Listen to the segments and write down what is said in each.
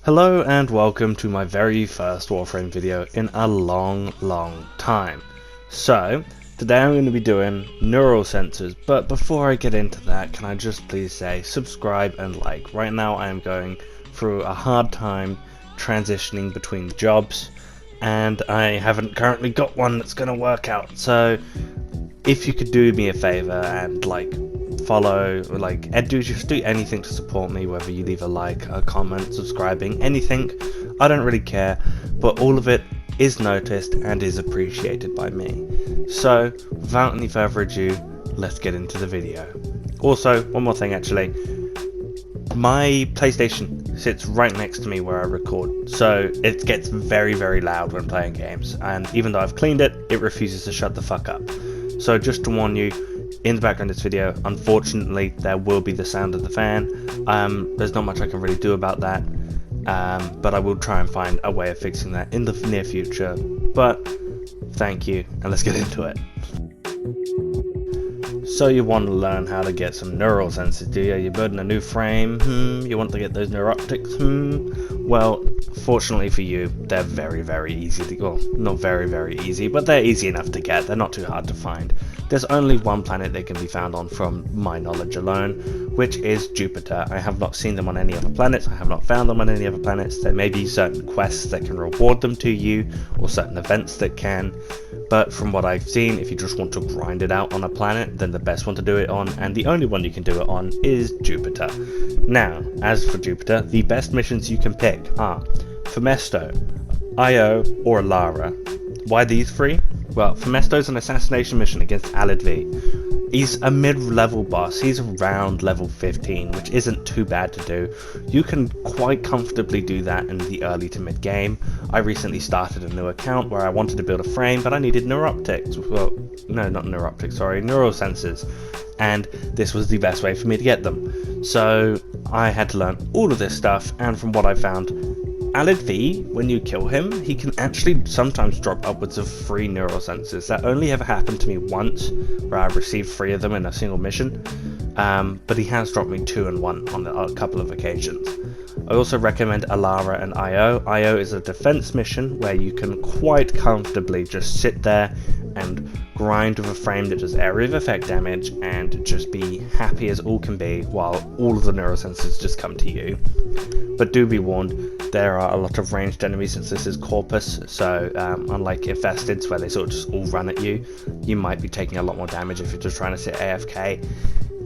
Hello and welcome to my very first Warframe video in a long time. So, today I'm going to be doing neural sensors, but before I get into that, can I just please say subscribe and like. Right now I am going through a hard time transitioning between jobs, and I haven't currently got one that's going to work out. So, if you could do me a favor and follow, just do anything to support me, whether you leave a like, a comment, subscribing, anything, I don't really care, but all of it is noticed and is appreciated by me. So without any further ado, let's get into the video. Also, one more thing actually, my PlayStation sits right next to me where I record, so it gets very loud when playing games, and even though I've cleaned it, it refuses to shut the fuck up. So just to warn you, in the background of this video, unfortunately, there will be the sound of the fan. There's not much I can really do about that, but I will try and find a way of fixing that in the near future. But thank you, and let's get into it. So you want to learn how to get some neural sensors, do you? You're building a new frame, you want to get those neuroptics, Well, fortunately for you, they're very easy to, well, not very easy, but they're easy enough to get, they're not too hard to find. There's only one planet they can be found on from my knowledge alone, which is Jupiter. I have not seen them on any other planets, I have not found them on any other planets. There may be certain quests that can reward them to you, or certain events that can, but from what I've seen, if you just want to grind it out on a planet, then the best one to do it on, and the only one you can do it on, is Jupiter. Now, as for Jupiter, the best missions you can pick are Femesto, Io, or Alara. Why these three? Well, Femesto's an assassination mission against Alid V. He's a mid-level boss, he's around level 15, which isn't too bad to do. You can quite comfortably do that in the early to mid game. I recently started a new account where I wanted to build a frame, but I needed neuroptics. Well, no, not neuroptics, sorry, neural sensors. And this was the best way for me to get them. So I had to learn all of this stuff, and from what I found, Alid V, when you kill him, he can actually sometimes drop upwards of 3 neural sensors. That only ever happened to me once, where I received 3 of them in a single mission, but he has dropped me 2 and 1 on a couple of occasions. I also recommend Alara and Io. Io is a defense mission where you can quite comfortably just sit there and grind with a frame that does area of effect damage and just be happy as all can be while all of the neural sensors just come to you. But do be warned, there are a lot of ranged enemies since this is Corpus, so unlike Infesteds where they sort of just all run at you, you might be taking a lot more damage if you're just trying to sit AFK.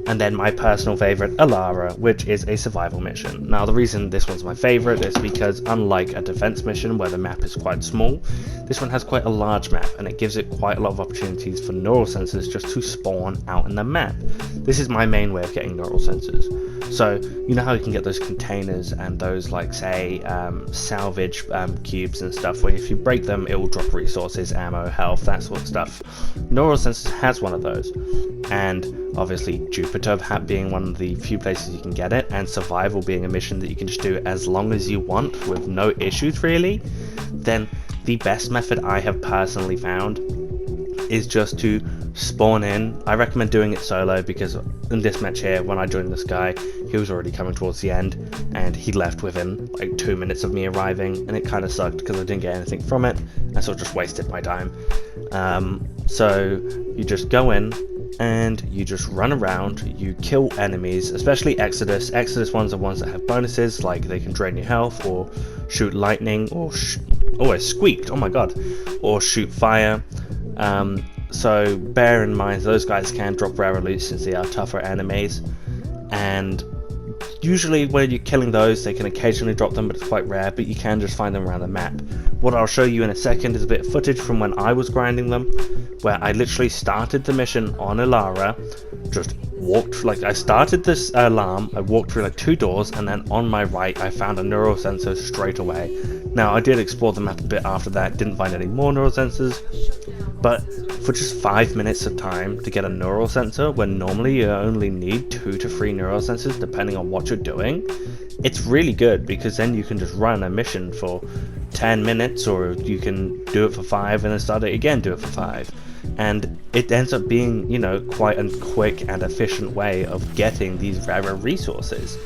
And then my personal favourite, Alara, which is a survival mission. Now the reason this one's my favourite is because unlike a defense mission where the map is quite small, this one has quite a large map and it gives it quite a lot of opportunities for neural sensors just to spawn out in the map. This is my main way of getting neural sensors. So you know how you can get those containers and those salvage cubes and stuff where if you break them it will drop resources, ammo, health, that sort of stuff. Neural sensors has one of those, and obviously Jupiter being one of the few places you can get it, and survival being a mission that you can just do as long as you want with no issues really, then the best method I have personally found is just to spawn in. I recommend doing it solo because in this match here, when I joined this guy, he was already coming towards the end and he left within like 2 minutes of me arriving, and it kind of sucked because I didn't get anything from it. I sort of just wasted my time. So you just go in and you just run around, you kill enemies, especially Exodus. Exodus ones are ones that have bonuses, like they can drain your health, or shoot lightning, or oh, it squeaked, oh my god, or shoot fire. So bear in mind those guys can drop rare loot since they are tougher enemies, and usually when you're killing those they can occasionally drop them, but it's quite rare, but you can just find them around the map. What I'll show you in a second is a bit of footage from when I was grinding them, where I literally started the mission on Alara, just walked, I started this alarm, I walked through 2 doors, and then on my right I found a neural sensor straight away. Now I did explore the map a bit after that, didn't find any more neural sensors, but for just 5 minutes of time to get a neural sensor when normally you only need 2 to 3 neural sensors depending on what you're doing, it's really good because then you can just run a mission for 10 minutes, or you can do it for 5 and then start it again, do it for 5. And it ends up being, quite a quick and efficient way of getting these rarer resources.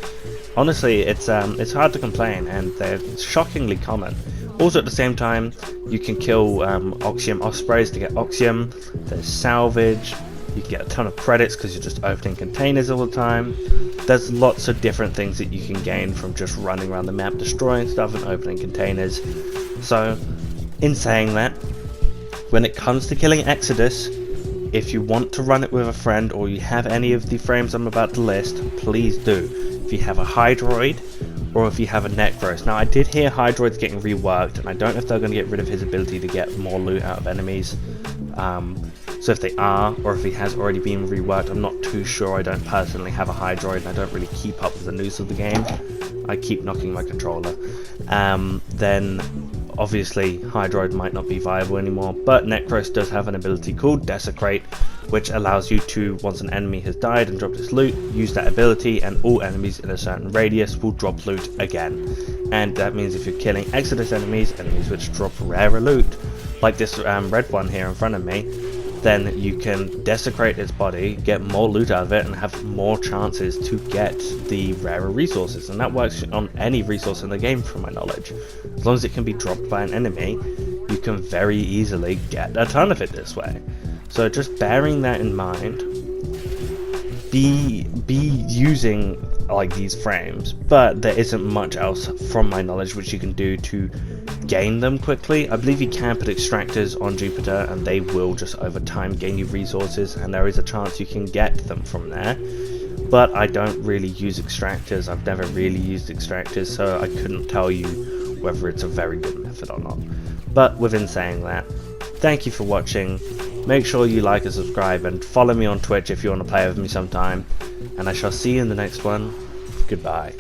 honestly, it's hard to complain, and they're shockingly common. Also, at the same time, you can kill Oxium Ospreys to get Oxium. There's salvage. You can get a ton of credits because you're just opening containers all the time. There's lots of different things that you can gain from just running around the map, destroying stuff and opening containers. So, in saying that, when it comes to killing Exodus, if you want to run it with a friend or you have any of the frames I'm about to list, please do. If you have a Hydroid or if you have a Necros. Now, I did hear Hydroid's getting reworked, and I don't know if they're going to get rid of his ability to get more loot out of enemies. So if they are, or if he has already been reworked, I'm not too sure. I don't personally have a Hydroid, and I don't really keep up with the news of the game. I keep knocking my controller. Then obviously Hydroid might not be viable anymore, but Necros does have an ability called Desecrate, which allows you to, once an enemy has died and dropped its loot, use that ability and all enemies in a certain radius will drop loot again. And that means if you're killing Exodus enemies which drop rarer loot, like this red one here in front of me, then you can desecrate its body, get more loot out of it, and have more chances to get the rarer resources. And that works on any resource in the game, from my knowledge. As long as it can be dropped by an enemy, you can very easily get a ton of it this way. So just bearing that in mind, be using like these frames, but there isn't much else from my knowledge which you can do to gain them quickly. I believe you can put extractors on Jupiter and they will just over time gain you resources, and there is a chance you can get them from there, but I don't really use extractors. I've never really used extractors, so I couldn't tell you whether it's a very good method or not. But within saying that, thank you for watching. Make sure you like and subscribe, and follow me on Twitch if you want to play with me sometime, and I shall see you in the next one. Goodbye.